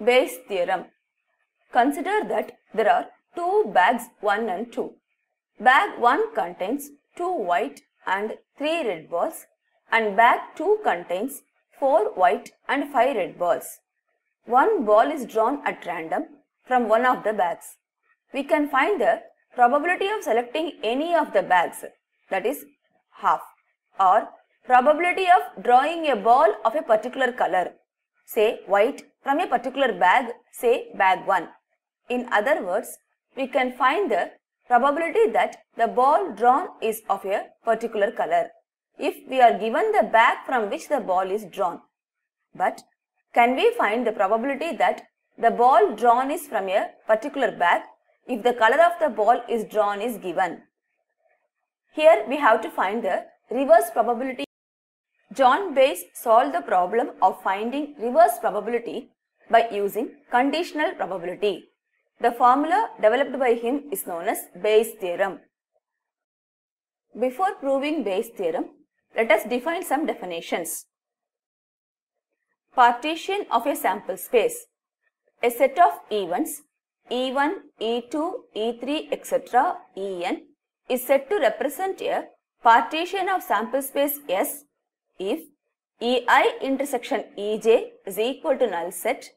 Bayes theorem. Consider that there are two bags 1 and 2. Bag 1 contains 2 white and 3 red balls and bag 2 contains 4 white and 5 red balls. One ball is drawn at random from one of the bags. We can find the probability of selecting any of the bags, that is half, or probability of drawing a ball of a particular color, say white, from a particular bag, say bag 1. In other words, we can find the probability that the ball drawn is of a particular color if we are given the bag from which the ball is drawn. But can we find the probability that the ball drawn is from a particular bag if the color of the ball is drawn is given? Here we have to find the reverse probability. John Bayes solved the problem of finding reverse probability by using conditional probability. The formula developed by him is known as Bayes theorem. Before proving Bayes theorem, let us define some definitions. Partition of a sample space. A set of events E1, E2, E3, etc. En is said to represent a partition of sample space S if Ei intersection Ej is equal to null set,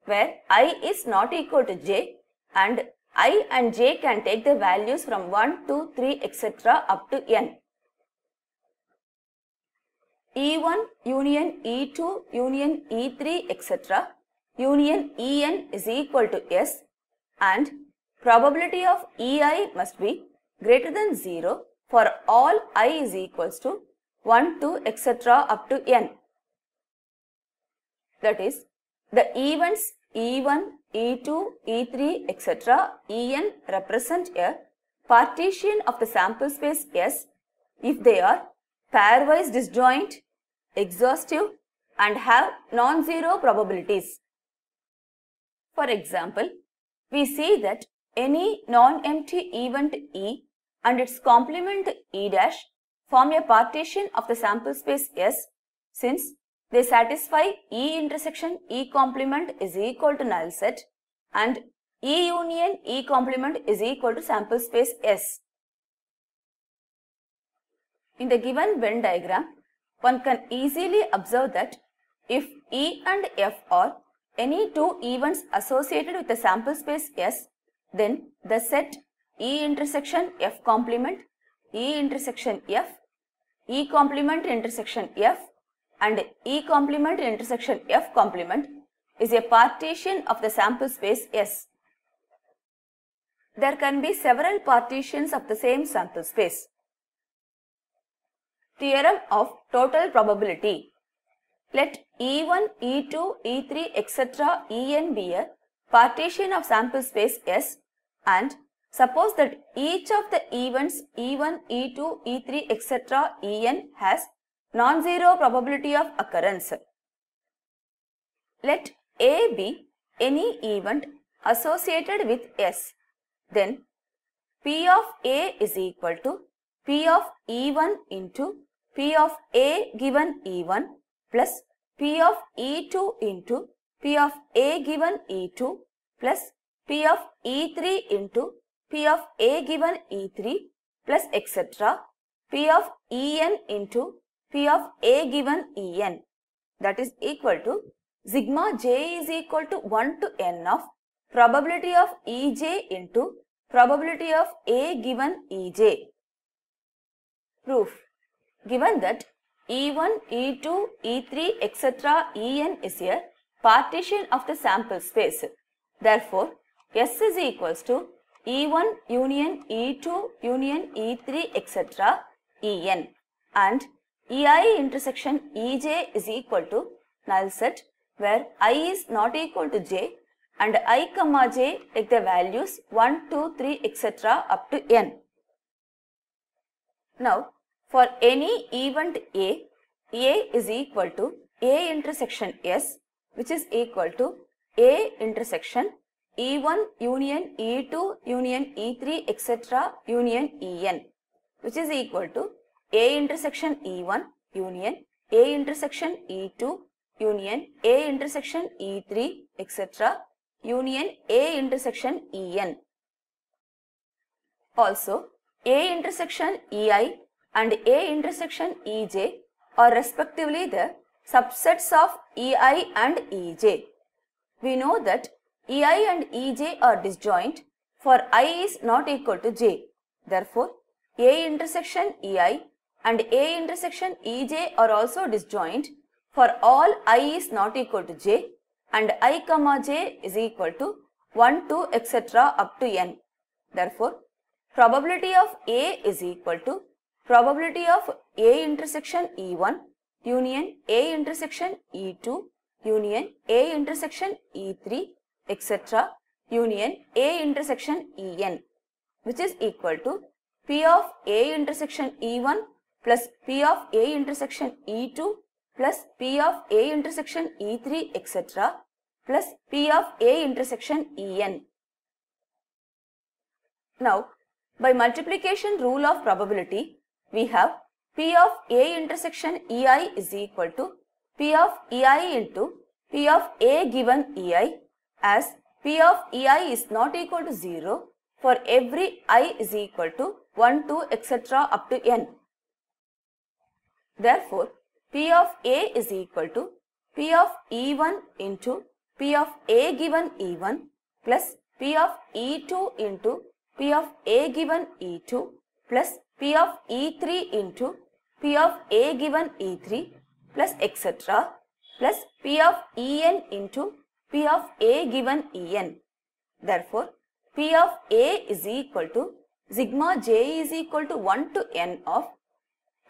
where I is not equal to j and I and j can take the values from 1, 2, 3, etc. up to n. E1 union E2 union E3, etc. union En is equal to S, and probability of Ei must be greater than 0 for all I is equals to 1, 2, etc. up to n. That is, the events E1, E2, E3, etc. En represent a partition of the sample space S if they are pairwise disjoint, exhaustive and have non-zero probabilities. For example, we see that any non-empty event E and its complement E dash form a partition of the sample space S since they satisfy E intersection E complement is equal to null set and E union E complement is equal to sample space S. In the given Venn diagram, one can easily observe that if E and F are any two events associated with the sample space S, then the set E intersection F complement, E intersection F, E complement intersection F and E complement intersection F complement is a partition of the sample space S. There can be several partitions of the same sample space. Theorem of total probability. Let E1, E2, E3, etc. En be a partition of sample space S and suppose that each of the events E1, E2, E3, etc. En has non-zero probability of occurrence. Let A be any event associated with S. Then P of A is equal to P of E1 into P of A given E1 plus P of E2 into P of A given E2 plus P of E3 into P of A given E3 plus etc. P of En into P of A given En, that is equal to sigma j is equal to 1 to n of probability of Ej into probability of A given Ej. Proof. Given that E1, E2, E3, etc. En is a partition of the sample space, therefore S is equals to E1 union E2 union E3, etc. En and Ei intersection Ej is equal to null set where I is not equal to j and I comma j take the values 1, 2, 3, etc. up to n. Now, for any event A is equal to A intersection S, which is equal to A intersection E1 union E2 union E3, etc. union En, which is equal to A intersection E1 union A intersection E2 union A intersection E3, etc. union A intersection En. Also, A intersection Ei and A intersection Ej are respectively the subsets of Ei and Ej. We know that Ei and Ej are disjoint for I is not equal to j. Therefore, A intersection Ei and A intersection Ej are also disjoint for all I is not equal to j and I comma j is equal to 1, 2, etc. up to n. Therefore, probability of A is equal to probability of A intersection E1 union A intersection E2 union A intersection E3, etc. union A intersection En, which is equal to P of A intersection E1 plus P of A intersection E2 plus P of A intersection E3, etc. plus P of A intersection En. Now, by multiplication rule of probability, we have P of A intersection Ei is equal to P of Ei into P of A given Ei, as P of Ei is not equal to 0 for every I is equal to 1, 2, etc. up to n. Therefore, P of A is equal to P of E1 into P of A given E1 plus P of E2 into P of A given E2 plus P of E3 into P of A given E3 plus etc. plus P of En into P of A given En. Therefore, P of A is equal to sigma j is equal to 1 to n of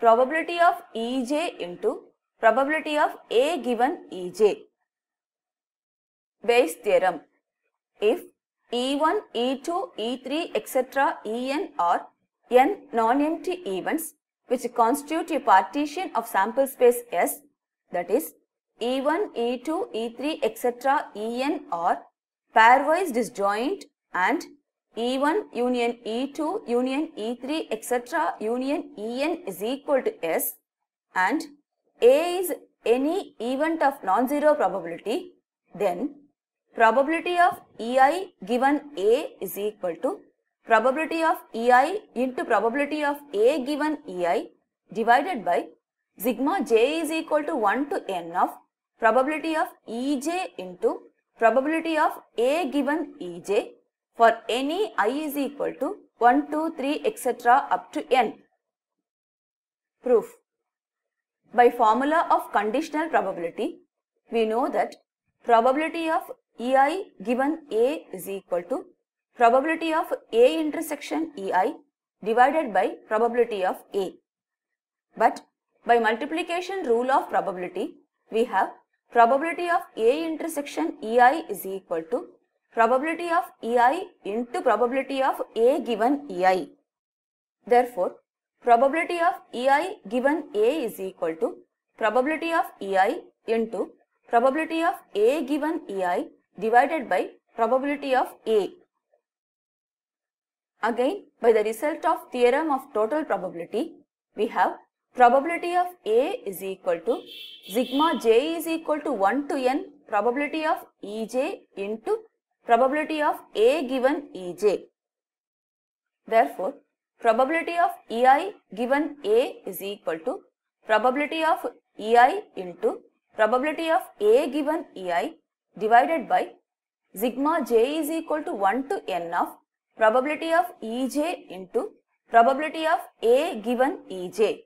probability of Ej into probability of A given Ej. Bayes theorem. If E1, E2, E3, etc. En are n non-empty events which constitute a partition of sample space S, that is E1, E2, E3, etc. En are pairwise disjoint and E1 union E2 union E3, etc. union En is equal to S, and A is any event of non-zero probability, then probability of Ei given A is equal to probability of Ei into probability of A given Ei divided by sigma j is equal to 1 to n of probability of Ej into probability of A given Ej for any I is equal to 1, 2, 3, etc. up to n. Proof. By formula of conditional probability, we know that probability of Ei given A is equal to probability of A intersection Ei divided by probability of A. But by multiplication rule of probability, we have probability of A intersection Ei is equal to probability of Ei into probability of A given Ei. Therefore, probability of Ei given A is equal to probability of Ei into probability of A given Ei divided by probability of A. Again, by the result of theorem of total probability, we have probability of A is equal to sigma j is equal to 1 to n probability of Ej into probability of A given Ej. Therefore, probability of Ei given A is equal to probability of Ei into probability of A given Ei divided by sigma j is equal to 1 to n of probability of Ej into probability of A given Ej.